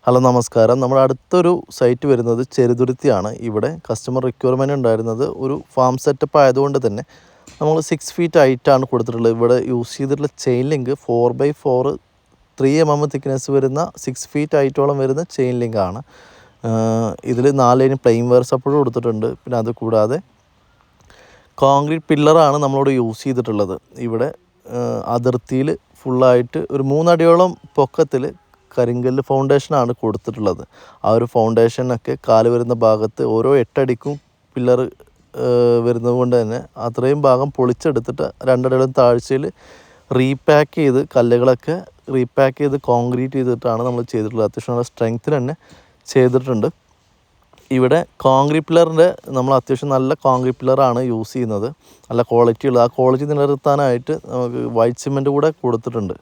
Hello നമസ്കാരം. നമ്മുടെ അടുത്തൊരു സൈറ്റ് വരുന്നത് ചെറുതുരുത്തിയാണ്. ഇവിടെ കസ്റ്റമർ റിക്വയർമെൻറ്റ് ഉണ്ടായിരുന്നത് ഒരു ഫാം സെറ്റപ്പ് ആയതുകൊണ്ട് തന്നെ നമ്മൾ 6 ഫീറ്റ് ഹൈറ്റാണ് കൊടുത്തിട്ടുള്ളത്. ഇവിടെ യൂസ് ചെയ്തിട്ടുള്ള chain link 4x4 3 mm thickness വരുന്ന 6 ഫീറ്റ് ഹൈറ്റോളം വരുന്ന ചെയിൻ ലിങ്കാണ്. ഇതിൽ 4 ലൈൻ പ്ലെയിൻ വയർ സപ്പോർട്ട് കൊടുത്തിട്ടുണ്ട്. പിന്നെ അത് കൂടാതെ കോൺക്രീറ്റ് പില്ലറാണ് നമ്മളോട് യൂസ് ചെയ്തിട്ടുള്ളത്. ഇവിടെ അതിർത്തിയിൽ ഫുള്ളായിട്ട് ഒരു 3 അടിയോളം പൊക്കത്തിൽ കരിങ്കല്ല് ഫൗണ്ടേഷനാണ് കൊടുത്തിട്ടുള്ളത്. ആ ഒരു ഫൗണ്ടേഷനൊക്കെ കാല് വരുന്ന ഭാഗത്ത് ഓരോ 8 അടിക്കും പില്ലർ വരുന്നത് കൊണ്ട് തന്നെ അത്രയും ഭാഗം പൊളിച്ചെടുത്തിട്ട് 2 അടിയോളം താഴ്ചയിൽ റീപാക്ക് ചെയ്ത് കല്ലുകളൊക്കെ റീപാക്ക് ചെയ്ത് കോൺക്രീറ്റ് ചെയ്തിട്ടാണ് നമ്മൾ ചെയ്തിട്ടുള്ളത്. അത്യാവശ്യം നല്ല സ്ട്രെങ്ത്തിൽ തന്നെ ചെയ്തിട്ടുണ്ട്. ഇവിടെ കോൺക്രീറ്റ് പില്ലറിൻ്റെ നമ്മൾ അത്യാവശ്യം നല്ല കോൺക്രീറ്റ് പില്ലറാണ് യൂസ് ചെയ്യുന്നത്. നല്ല ക്വാളിറ്റി ഉള്ളത്. ആ ക്വാളിറ്റി നിലനിർത്താനായിട്ട് നമുക്ക് വൈറ്റ് സിമെൻറ്റ് കൂടെ കൊടുത്തിട്ടുണ്ട്.